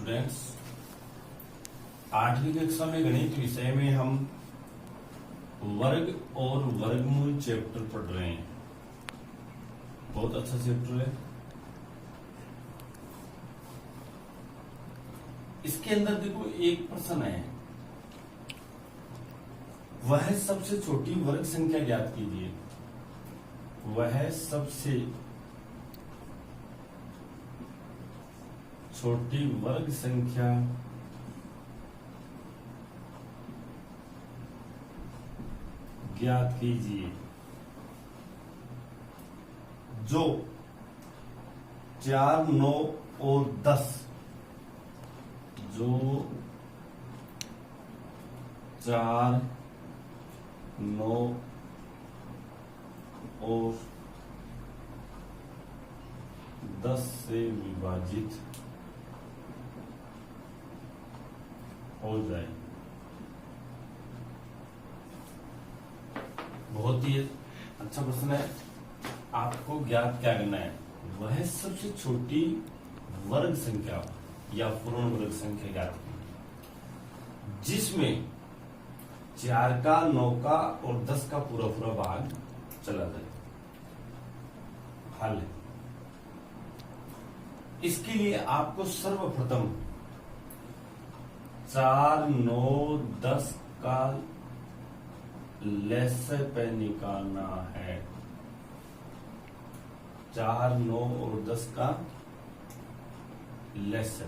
Students, 8वीं कक्षा में गणित विषय में हम वर्ग और वर्गमूल चैप्टर पढ़ रहे हैं। बहुत अच्छा चैप्टर है। इसके अंदर देखो एक प्रश्न है, वह सबसे छोटी वर्ग संख्या ज्ञात कीजिए। वह सबसे छोटी वर्ग संख्या ज्ञात कीजिए जो 4, 9 और 10, जो 4, 9 और 10 से विभाजित हो जाए। बहुत ही अच्छा प्रश्न है। आपको ज्ञात क्या करना है? वह सबसे छोटी वर्ग संख्या या पूर्ण वर्ग संख्या ज्ञात करनी जिसमें 4 का, 9 का और 10 का पूरा पूरा भाग चला जाए। हल है। इसके लिए आपको सर्वप्रथम 4, 9, 10 का लसाअ पे निकालना है। 4, 9 और 10 का लसाअ।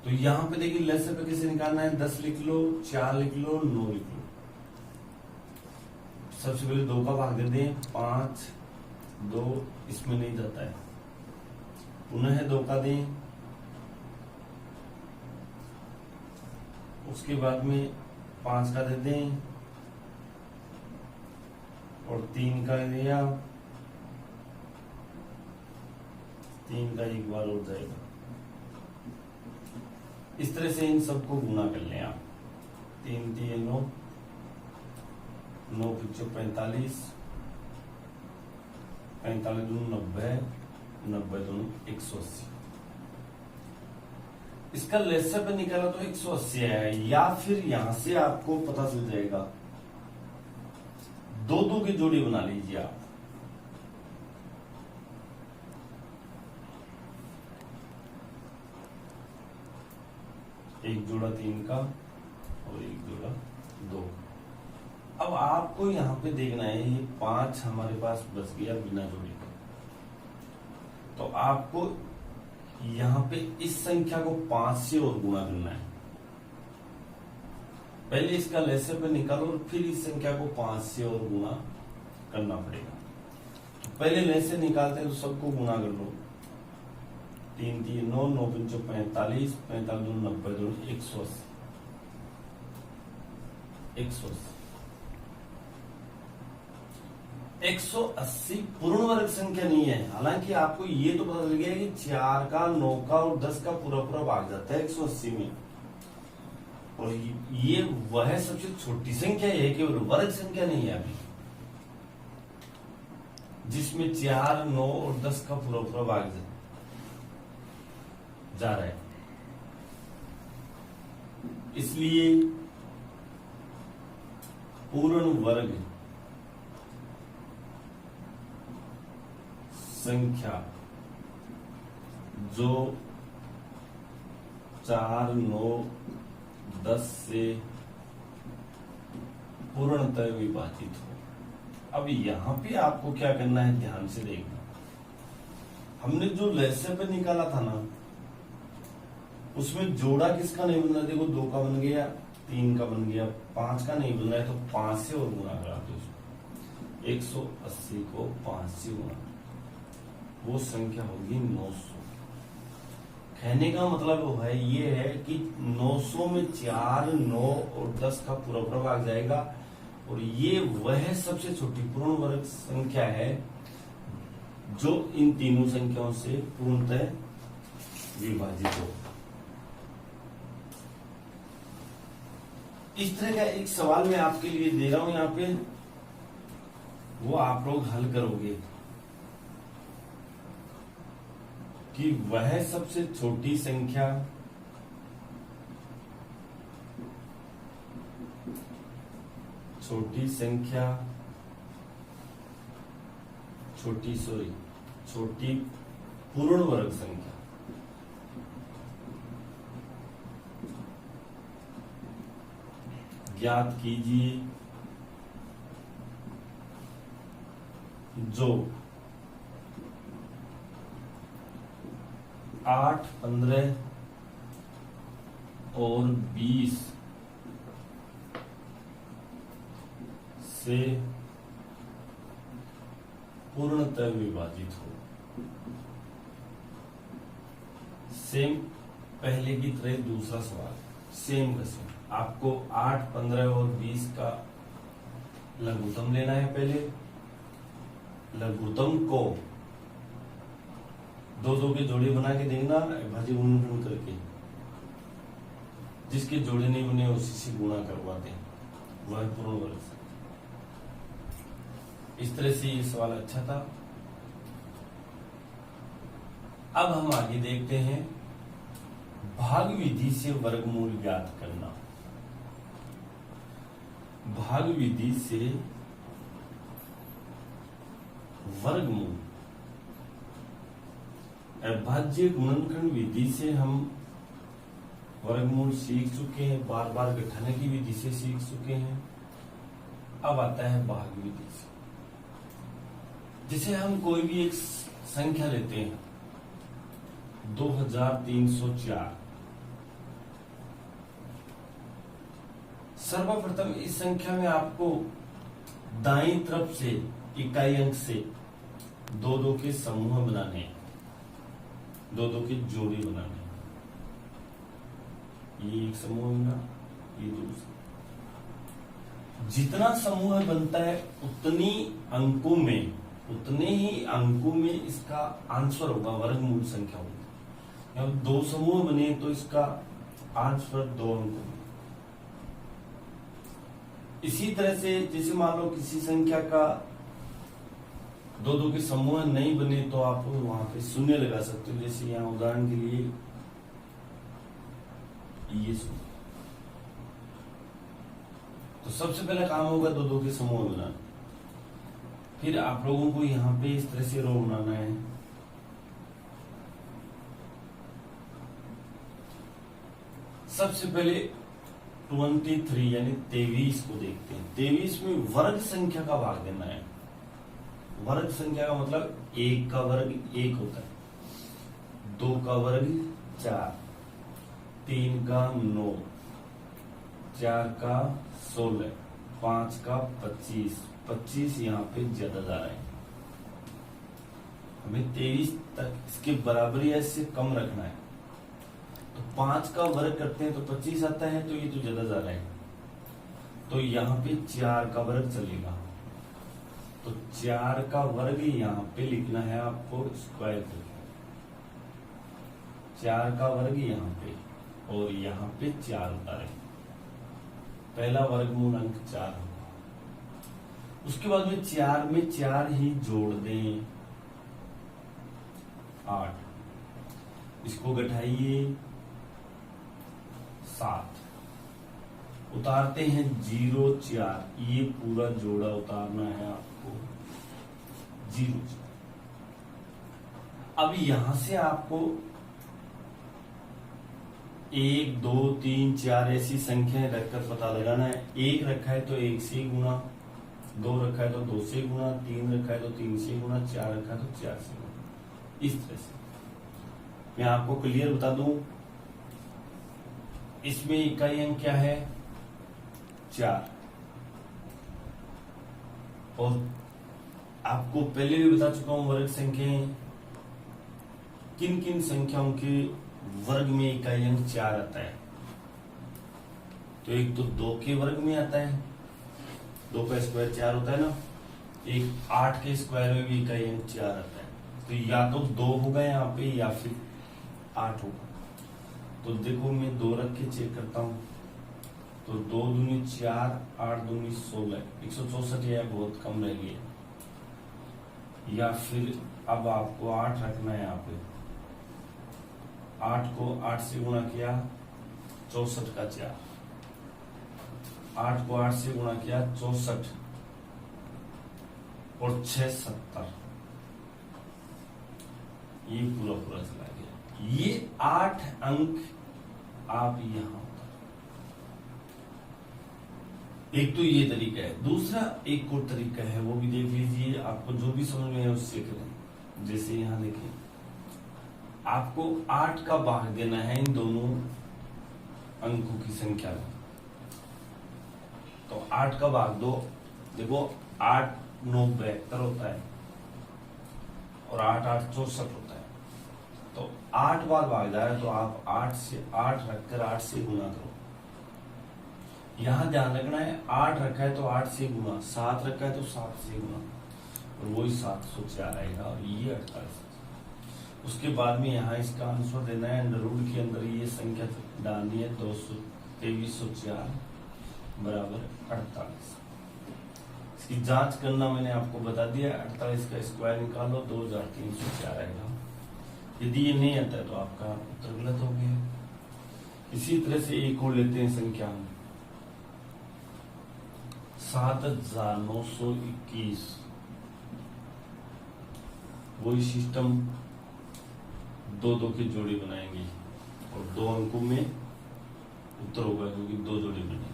तो यहां पे देखिए लसाअ पे कैसे निकालना है। 10 लिख लो, 4 लिख लो, 9 लिख लो। सबसे पहले 2 का भाग दे दें। 5, 2 इसमें नहीं जाता है। पुनः 2 का दें। उसके बाद में 5 का दे दें और 3 का दिया। 3 का एक बार हो जाएगा। इस तरह से इन सबको गुना कर लें आप। 3 3 9, 9 5 45, 45 2 90, 90 2 180। इसका लसाअ पे निकाला तो 180 है। या फिर यहां से आपको पता चल जाएगा। 2 की जोड़ी बना लीजिए आप। एक जोड़ा 3 का और एक जोड़ा 2। अब आपको यहां पे देखना है, ये 5 हमारे पास बच गया बिना जोड़ी के। तो आपको यहां पे इस संख्या को 5 से और गुणा करना है। पहले इसका लसाअ पे निकालो और फिर इस संख्या को 5 से और गुणा करना पड़ेगा। तो पहले लसाअ निकालते हैं तो सबको गुणा कर लो। 3 3 9, 9 5 45, 45 2 90 2 180, 180। 180 पूर्ण वर्ग संख्या नहीं है। हालांकि आपको ये तो पता चल गया कि 4 का, 9 का और 10 का पूरा पूरा भाग जाता है 180 में। और ये वह सबसे छोटी संख्या है, केवल वर्ग संख्या नहीं है अभी, जिसमें 4, 9 और 10 का पूरा पूरा भाग जा रहा है। इसलिए पूर्ण वर्ग संख्या जो 4, 9, 10 से पूर्णतः विभाजित हो। अब यहां पे आपको क्या करना है, ध्यान से देखना। हमने जो लसाअ पे निकाला था ना, उसमें जोड़ा किसका नहीं बन रहा। देखो 2 का बन गया, 3 का बन गया, 5 का नहीं बन रहा है। तो 5 से और गुणा करा दो। 180 को 5 से गुणा, वो संख्या होगी 900। कहने का मतलब वो है, ये है कि 900 में 4, 9 और 10 का पूरा पूरा भाग जाएगा। और ये वह सबसे छोटी पूर्ण वर्ग संख्या है जो इन तीनों संख्याओं से पूर्णतः विभाजित हो। इस तरह का एक सवाल मैं आपके लिए दे रहा हूं यहाँ पे, वो आप लोग हल करोगे। कि वह सबसे छोटी संख्या छोटी पूर्ण वर्ग संख्या ज्ञात कीजिए जो 8, 15 और 20 से पूर्णतः विभाजित हो। सेम पहले की तरह दूसरा सवाल, सेम का सेम। आपको 8, 15 और 20 का लघुत्तम लेना है। पहले लघुत्तम को दो के जोड़े बना के देखना, भाजी गुणन करके। जिसके जोड़े नहीं बने उसी से गुणा करवाते हैं, वह पूर्ण वर्ग संख्या। इस तरह से ये सवाल अच्छा था। अब हम आगे देखते हैं भाग विधि से वर्गमूल ज्ञात करना। भाग विधि से वर्गमूल। अभाज्य गुणनखंड विधि से हम वर्गमूल सीख चुके हैं, बार बार घटाने की विधि से सीख चुके हैं। अब आता है भाग विधि से। जिसे हम कोई भी एक संख्या लेते हैं 2304। सर्वप्रथम इस संख्या में आपको दाईं तरफ से इकाई अंक से दो के समूह बनाने हैं, दो के जोड़े बनाने हैं। ये एक समूह बना, ये दूसरा। जितना समूह बनता है उतने ही अंकों में इसका आंसर होगा, वर्गमूल संख्या होगी। अब 2 समूह बने तो इसका आंसर 2 अंक होगा। इसी तरह से जैसे मान लो किसी संख्या का दो के समूह नहीं बने तो आप वहां पे शून्य लगा सकते हो। जैसे यहाँ उदाहरण के लिए ये शून्य। तो सबसे पहला काम होगा दो के समूह बनाना। फिर आप लोगों को यहाँ पे इस तरह से रो बनाना है। सबसे पहले 23 यानी 23 को देखते हैं। 23 में वर्ग संख्या का भाग देना है। वर्ग संख्या का मतलब 1 का वर्ग 1 होता है, 2 का वर्ग 4, 3 का 9, 4 का 16, 5 का 25 यहाँ पे ज्यादा जा रहा है। हमें 23 तक इसके बराबर या इससे कम रखना है। तो 5 का वर्ग करते हैं तो 25 आता है, तो ये तो ज्यादा जा रहा है। तो यहाँ पे 4 का वर्ग चलेगा। तो 4 का वर्ग यहाँ पे लिखना है आपको स्क्वायर करके। 4 का वर्ग यहाँ पे और यहाँ पे 4 उतारे। पहला वर्गमूल अंक 4 होगा। उसके बाद में 4 में 4 ही जोड़ दें, 8। इसको घटाइए 7। उतारते हैं 0, 4। ये पूरा जोड़ा उतारना है आपको 0। अब यहां से आपको 1, 2, 3, 4 ऐसी संख्याएं रखकर पता लगाना है। 1 रखा है तो 1 से गुणा, 2 रखा है तो 2 से गुणा, 3 रखा है तो 3 से गुणा, 4 रखा है तो 4 से गुणा। इस तरह से मैं आपको क्लियर बता दूं, इसमें इकाई अंक क्या है 4। और आपको पहले भी बता चुका हूं वर्ग संख्याएं, किन किन संख्याओं के वर्ग में इकाई अंक 4 आता है। तो एक तो 2 के वर्ग में आता है, 2 का स्क्वायर 4 होता है ना। एक 8 के स्क्वायर में भी इकाई अंक 4 आता है। तो या तो 2 होगा यहाँ पे या फिर 8 होगा। तो देखो मैं 2 रख के चेक करता हूं। तो 2 दूनी 4, 8 दूनी 16, 164 या बहुत कम रह गया। या फिर अब आपको 8 रखना है यहाँ पे, 8 को 8 से गुणा किया 64 का 4, 8 को 8 से गुणा किया 64 और 6 70, ये पूरा पूरा चला गया। ये 8 अंक आप यहां, एक तो ये तरीका है। दूसरा एक और तरीका है, वो भी देख लीजिए, आपको जो भी समझ में है उससे करें। जैसे यहां देखिए, आपको 8 का भाग देना है इन दोनों अंकों की संख्या में, तो 8 का भाग दो। देखो 8 9 72 होता है और 8 8 64 होता है, तो 8 बार भाग जा रहा है, तो आप 8 से 8 रखकर 8 से गुना करो। यहां ध्यान रखना है, 8 रखा है तो 8 से गुना, 7 रखा है तो 7 से गुना, और वही 704 आएगा, और ये 48। उसके बाद में यहाँ इसका आंसर देना है, अंडर रूट के अंदर ये संख्या डालनी है, 2304 बराबर 48। इसकी जांच करना मैंने आपको बता दिया, 48 का स्क्वायर निकालो, 2304 आएगा। यदि ये नहीं आता है तो आपका उत्तर गलत हो गया। इसी तरह से एक और लेते हैं संख्या, 7921। वही सिस्टम, 2 की जोड़ी बनाएंगे और 2 अंकों में उत्तर होगा, क्योंकि 2 जोड़ी बनी।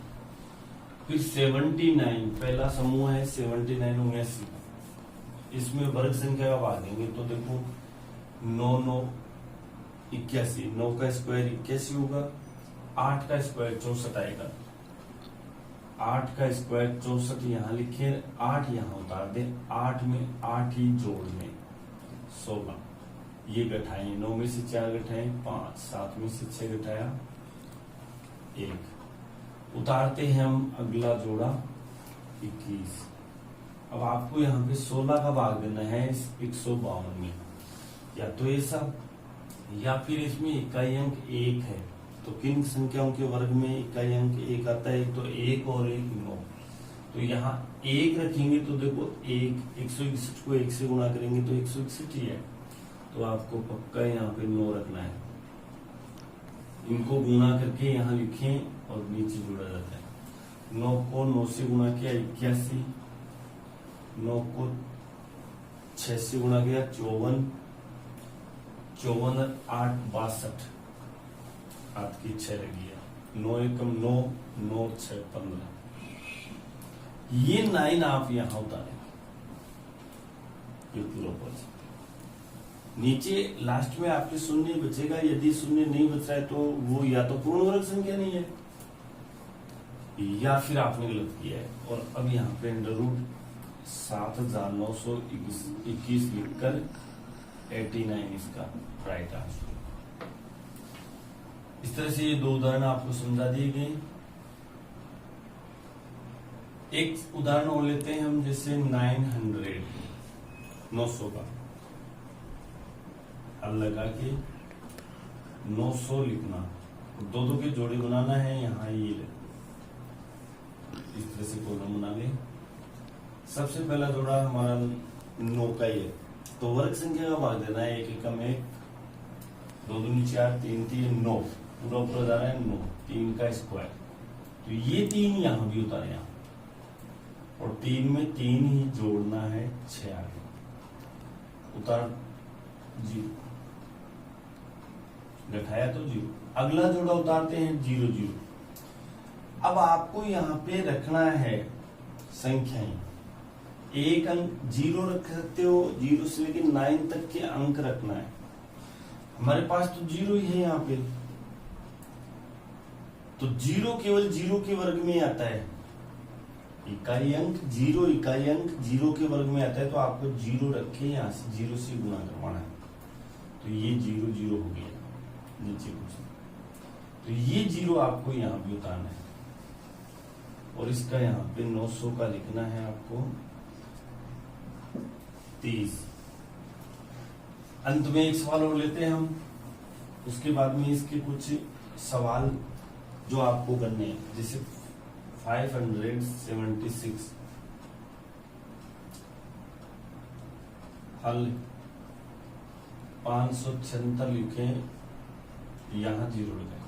फिर 79, पहला समूह है 79 79, इसमें वर्ग संख्या का भाग देंगे, तो देखो 9 9 81, 9 का स्क्वायर 81 होगा, 8 का स्क्वायर 64 आएगा, 8 का स्क्वायर 64 यहाँ लिखे, 8 यहाँ उतार दे, 8 में 8 ही जोड़ में 16, ये घटाए, 9 में से 4 घटाए 5, 7 में से 6 घटाया 1, उतारते हैं हम अगला जोड़ा 21। अब आपको यहाँ पे 16 का भाग देना है इस 152 में, या तो ऐसा, या फिर इसमें इकाई अंक 1 है, तो किन संख्याओं के वर्ग में इकाई अंक 1 आता है, तो 1 और 1 9, तो यहाँ 1 रखेंगे तो देखो 161 को 1 से गुणा करेंगे तो 161 ही है, तो आपको पक्का यहाँ पे 9 रखना है। इनको गुणा करके यहाँ लिखें और नीचे जोड़ा जाता है। 9 को 9 से गुणा किया 81, 9 को 6 से गुणा किया 54, 54 8 62, आपकी 6 लगी है, 9 एकम 9, 9 6 15, ये 9 आप यहां उतारें, ये पूरा पद। नीचे लास्ट में आपके शून्य बचेगा, यदि शून्य नहीं बच रहा है तो वो या तो पूर्ण वर्ग संख्या नहीं है, या फिर आपने गलत किया है। और अब यहाँ पे अंडर रूट 7921 लिखकर 89 इसका राइट आंसर। इस तरह से ये 2 उदाहरण आपको समझा दिए गए। एक उदाहरण और लेते हैं हम, जैसे 900 का हल लगा के 900 लिखना, 2 की जोड़ी बनाना है, यहाँ ये ले इस तरह से कॉलम बना ले। सबसे पहला जोड़ा हमारा 9 का ही है, तो वर्ग संख्या का भाग देना है, 1 एकम 1, 2 दूनी 4, 3 3 9, पूरा ऊपर जा रहा है 9, 3 का स्क्वायर, तो ये 3 यहां भी उतारे यहाँ, और 3 में 3 ही जोड़ना है, 6 आगे उतार 0, घटाया तो 0, अगला जोड़ा उतारते हैं 0 0। अब आपको यहाँ पे रखना है संख्याएं, एक अंक 0 रख सकते हो, 0 से लेकर 9 तक के अंक रखना है। हमारे पास तो 0 ही है यहाँ पे, तो 0 केवल 0 के वर्ग में आता है, इकाई अंक 0, इकाई अंक 0 के वर्ग में आता है, तो आपको 0 रखे, यहाँ से 0 से गुणा करवाना है, तो ये 0 0 हो गया नीचे कुछ, तो ये 0 आपको यहाँ भी उतारना है, और इसका यहाँ पे 900 का लिखना है आपको 30। अंत में एक सवाल और लेते हैं हम, उसके बाद में इसके कुछ सवाल जो आपको करने हैं, जैसे 576 हल 576 लिखें यहां 0 लगाए।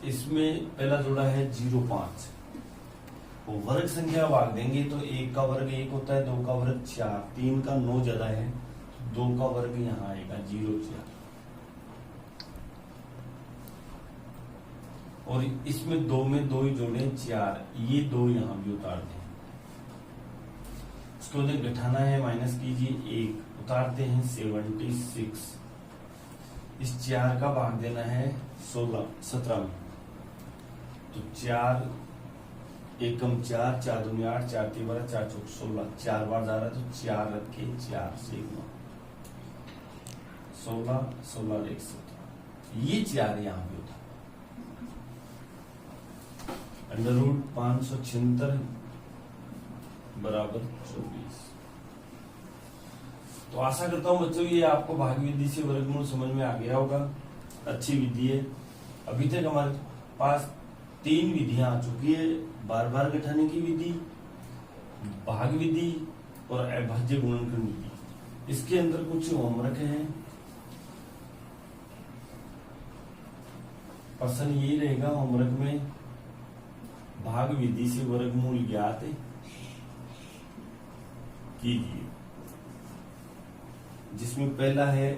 इसमें पहला जोड़ा है 0,5, वो वर्ग संख्या भाग देंगे तो 1 का वर्ग 1 होता है, 2 का वर्ग 4, 3 का 9 ज्यादा है, 2 का वर्ग यहाँ आएगा 0,4। और इसमें 2 में 2 ही जोड़े 4, ये 2 यहां भी उतार दें। इसको घटाना है, माइनस कीजिए, 1 उतारते हैं 76। इस 4 का भाग देना है 17 में, तो 4 एकम 4, 4 दूनी 8, 4 तीन 12, 4 चौक 16, 4 बार जा रहा है तो 4 रखे, 4 से 16, 16 1 17, ये 4 यहाँ पे होता। अंडर रूट 576 बराबर 24। तो आशा करता हूं बच्चों ये आपको भाग विधि से वर्गमूल समझ में आ गया होगा। अच्छी विधि है। अभी तक हमारे पास 3 विधियां आ चुकी है, बार बार घटाने की विधि, भाग विधि और अभाज्य गुणनखंड विधि। इसके अंदर कुछ होमवर्क है। प्रश्न ये रहेगा होमवर्क में, भाग विधि से वर्गमूल ज्ञात कीजिए, जिसमें पहला है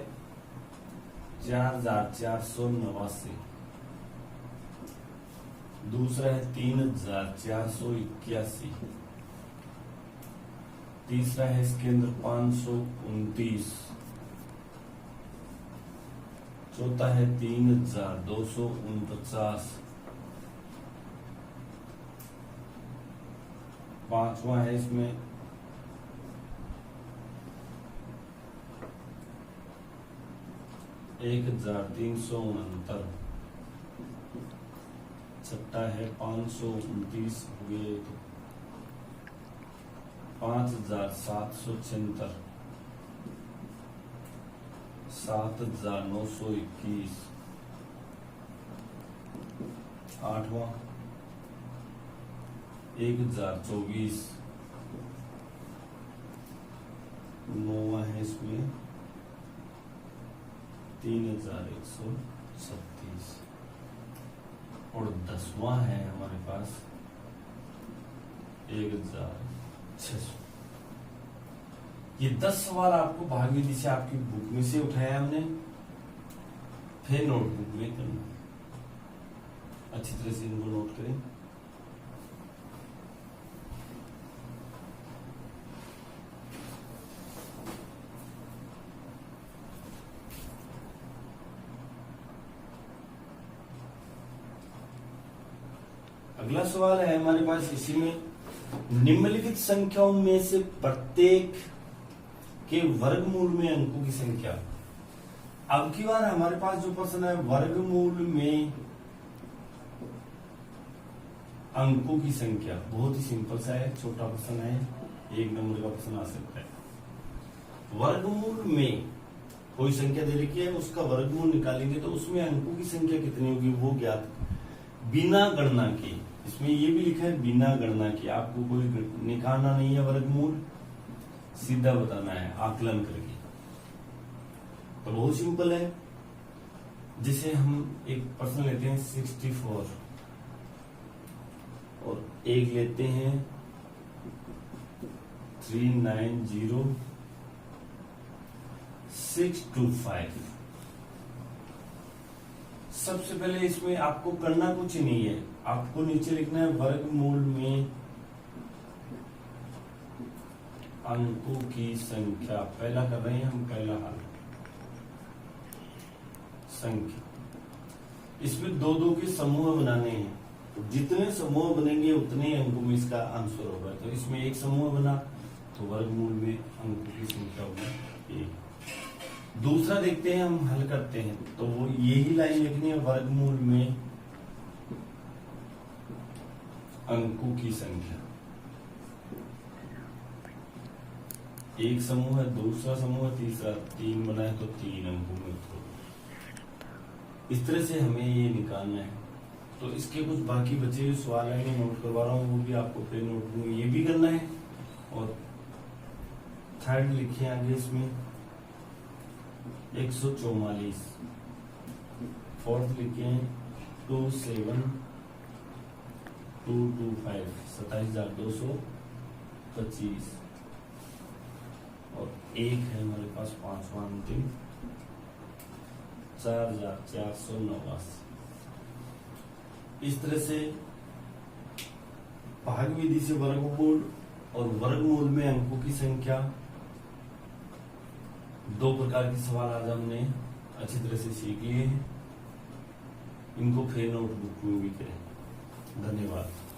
4489, दूसरा है 3481, तीसरा है इसके अंदर 529, चौथा है 3249, पांचवा है इसमें 1369, छठा है 529 हुए तो 5776, 7921, आठवां 1024, नौवां है इसमें 3136 और 10वां है हमारे पास 1600। ये 10 सवाल आपको भाग विधि से आपकी बुक में से उठाया हमने, फिर नोटबुक में करना। अच्छी तरह से इनको नोट करें। अगला सवाल है हमारे पास इसी में, निम्नलिखित संख्याओं में से प्रत्येक के वर्गमूल में अंकों की संख्या। अब की बार हमारे पास जो प्रश्न है वर्गमूल में अंकों की संख्या, बहुत ही सिंपल सा है, छोटा प्रश्न है, 1 नंबर का प्रश्न आ सकता है। वर्गमूल में कोई संख्या दे रखी है, उसका वर्गमूल निकालेंगे तो उसमें अंकों की संख्या कितनी होगी वो ज्ञात बिना गणना के। इसमें ये भी लिखा है बिना गणना के, आपको कोई निकालना नहीं है वर्गमूल, सीधा बताना है आकलन करके। तो बहुत सिंपल है। जैसे हम एक प्रश्न लेते हैं 64 और एक लेते हैं 390625। सबसे पहले इसमें आपको करना कुछ नहीं है, आपको नीचे लिखना है वर्गमूल में अंकों की संख्या। पहला कर रहे हैं हम, पहला हल संख्या। इसमें 2-2 के समूह बनाने हैं, तो जितने समूह बनेंगे उतने अंकों में इसका आंसर होगा। तो इसमें एक समूह बना तो वर्गमूल में अंकों की संख्या होगी 1। दूसरा देखते हैं, हम हल करते हैं तो वो यही लाइन लिखनी है, वर्गमूल में अंकों की संख्या। एक समूह है, दूसरा समूह है, तीसरा, 3 बना है तो 3 अंकों में उत्तर। इस तरह से हमें ये निकालना है। तो इसके कुछ बाकी बचे हुए सवाल है, मैं नोट करवा रहा हूँ, वो भी आपको फिर नोटबुक में ये भी करना है। और थर्ड लिखे आगे इसमें 144, फोर्थ लिखे 27225 27,225 और एक है हमारे पास पांचवा अंतिम 4,489। इस तरह से भाग विधि से वर्गमूल और वर्गमूल में अंकों की संख्या, दो प्रकार के सवाल आज हमने अच्छी तरह से सीख लिए हैं। इनको फिर नोटबुक में भी करें। धन्यवाद।